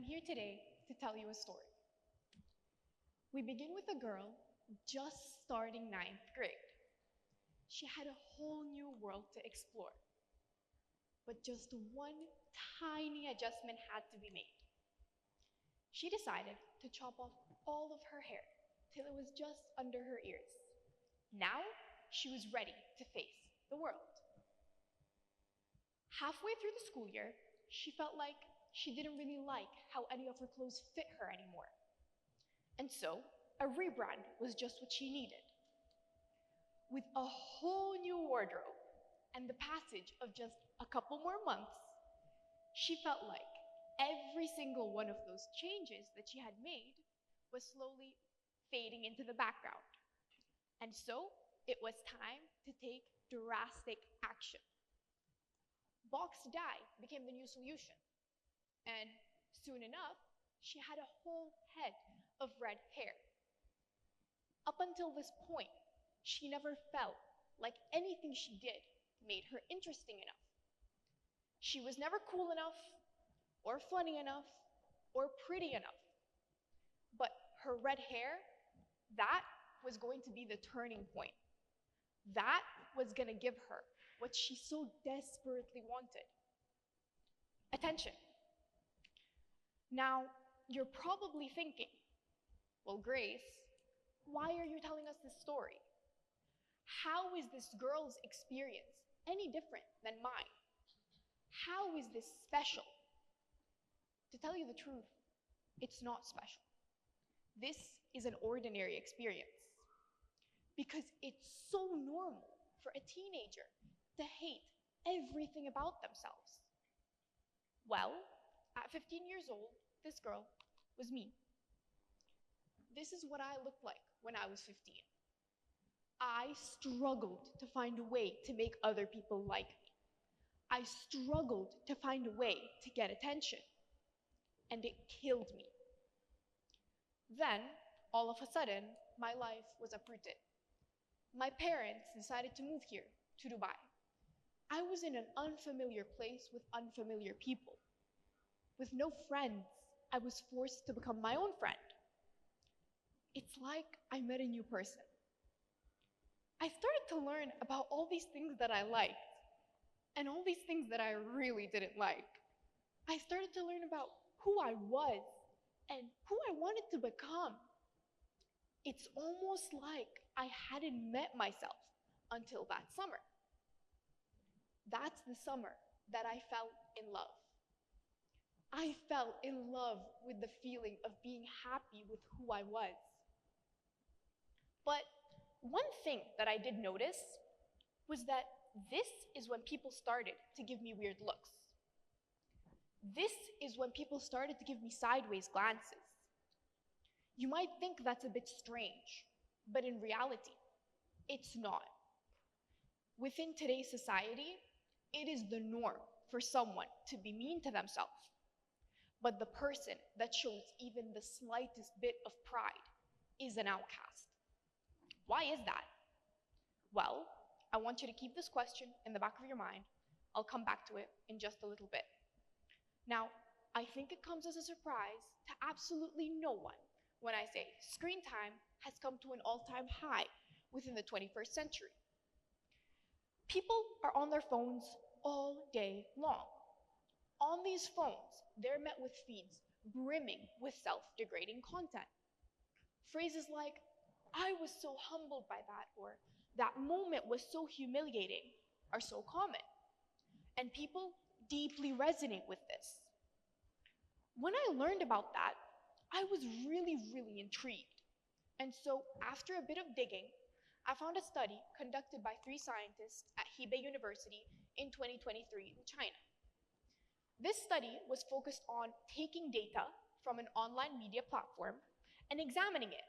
I'm here today to tell you a story. We begin with a girl just starting ninth grade. She had a whole new world to explore, but just one tiny adjustment had to be made. She decided to chop off all of her hair till it was just under her ears. Now, she was ready to face the world. Halfway through the school year, she felt like she didn't really like how any of her clothes fit her anymore. And so, a rebrand was just what she needed. With a whole new wardrobe and the passage of just a couple more months, she felt like every single one of those changes that she had made was slowly fading into the background. And so, it was time to take drastic action. Box dye became the new solution. And soon enough, she had a whole head of red hair. Up until this point, she never felt like anything she did made her interesting enough. She was never cool enough, or funny enough, or pretty enough. But her red hair, that was going to be the turning point. That was going to give her what she so desperately wanted: attention. Now, you're probably thinking, well, Grace, why are you telling us this story? How is this girl's experience any different than mine? How is this special? To tell you the truth, it's not special. This is an ordinary experience because it's so normal for a teenager to hate everything about themselves. Well, at 15 years old, this girl was me. This is what I looked like when I was 15. I struggled to find a way to make other people like me. I struggled to find a way to get attention, and it killed me. Then, all of a sudden, my life was uprooted. My parents decided to move here, to Dubai. I was in an unfamiliar place with unfamiliar people. With no friends, I was forced to become my own friend. It's like I met a new person. I started to learn about all these things that I liked, and all these things that I really didn't like. I started to learn about who I was and who I wanted to become. It's almost like I hadn't met myself until that summer. That's the summer that I fell in love. I fell in love with the feeling of being happy with who I was. But one thing that I did notice was that this is when people started to give me weird looks. This is when people started to give me sideways glances. You might think that's a bit strange, but in reality, it's not. Within today's society, it is the norm for someone to be mean to themselves. But the person that shows even the slightest bit of pride is an outcast. Why is that? Well, I want you to keep this question in the back of your mind. I'll come back to it in just a little bit. Now, I think it comes as a surprise to absolutely no one when I say screen time has come to an all-time high within the 21st century. People are on their phones all day long. On these phones, they're met with feeds brimming with self-degrading content. Phrases like, "I was so humbled by that," or "that moment was so humiliating," are so common. And people deeply resonate with this. When I learned about that, I was really intrigued. And so, after a bit of digging, I found a study conducted by 3 scientists at Hebei University in 2023 in China. This study was focused on taking data from an online media platform and examining it.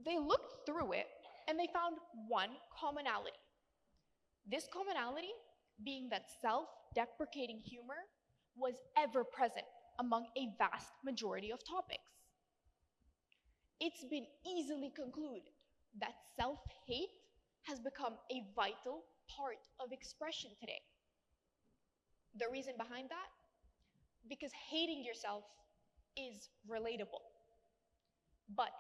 They looked through it and they found one commonality. This commonality being that self-deprecating humor was ever present among a vast majority of topics. It's been easily concluded that self-hate has become a vital part of expression today. The reason behind that? because hating yourself is relatable. But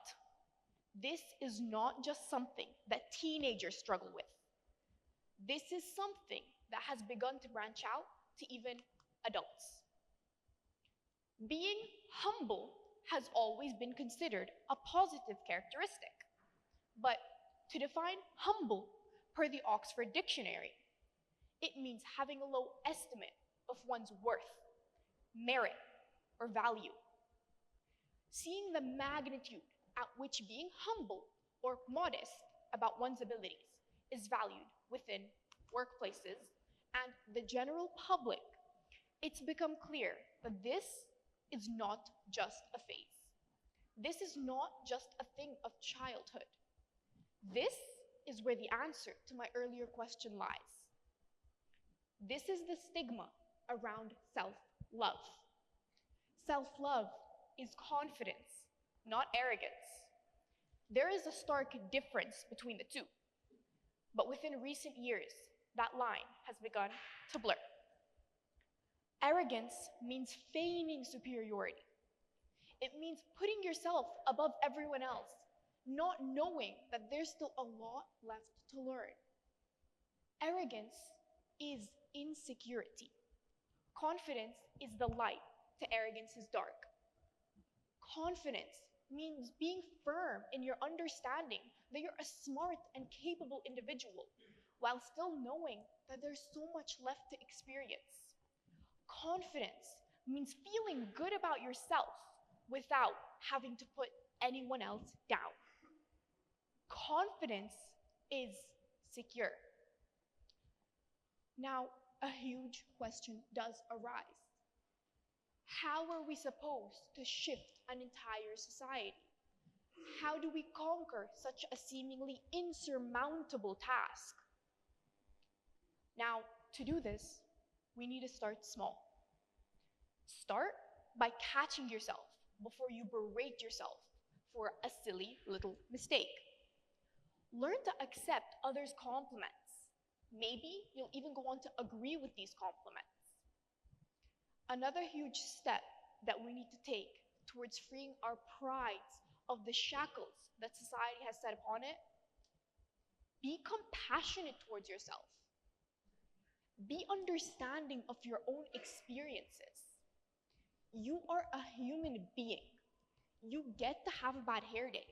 this is not just something that teenagers struggle with. This is something that has begun to branch out to even adults. Being humble has always been considered a positive characteristic. But to define humble per the Oxford Dictionary, it means having a low estimate of one's worth, merit, or value. Seeing the magnitude at which being humble or modest about one's abilities is valued within workplaces and the general public, it's become clear that this is not just a phase. This is not just a thing of childhood. This is where the answer to my earlier question lies. This is the stigma around self-love. Self-love is confidence, not arrogance. There is a stark difference between the two, but within recent years, that line has begun to blur. Arrogance means feigning superiority. It means putting yourself above everyone else, not knowing that there's still a lot left to learn. Arrogance is insecurity. Confidence is the light to arrogance's dark. Confidence means being firm in your understanding that you're a smart and capable individual, while still knowing that there's so much left to experience. Confidence means feeling good about yourself without having to put anyone else down. Confidence is secure. Now, a huge question does arise. How are we supposed to shift an entire society? How do we conquer such a seemingly insurmountable task? Now, to do this, we need to start small. Start by catching yourself before you berate yourself for a silly little mistake. Learn to accept others' compliments. Maybe you'll even go on to agree with these compliments. Another huge step that we need to take towards freeing our prides of the shackles that society has set upon it, be compassionate towards yourself. Be understanding of your own experiences. You are a human being. You get to have a bad hair day.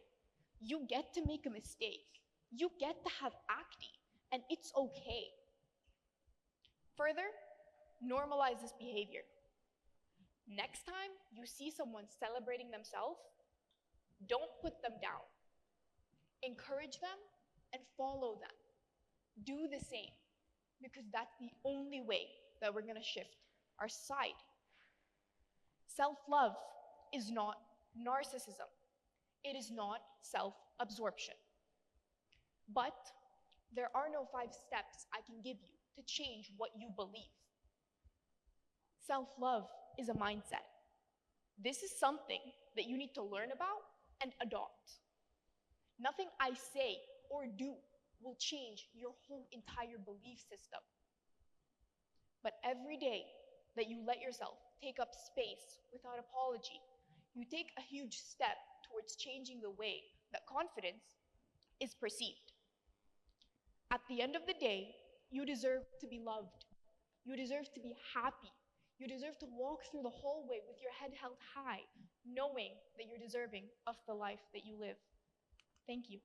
You get to make a mistake. You get to have acne, and it's okay. Further, normalize this behavior. Next time you see someone celebrating themselves, don't put them down. Encourage them and follow them. Do the same, because that's the only way that we're going to shift our society. Self-love is not narcissism. It is not self-absorption. But there are no 5 steps I can give you to change what you believe. Self-love is a mindset. This is something that you need to learn about and adopt. Nothing I say or do will change your whole entire belief system. But every day that you let yourself take up space without apology, you take a huge step towards changing the way that confidence is perceived. At the end of the day, you deserve to be loved. You deserve to be happy. You deserve to walk through the hallway with your head held high, knowing that you're deserving of the life that you live. Thank you.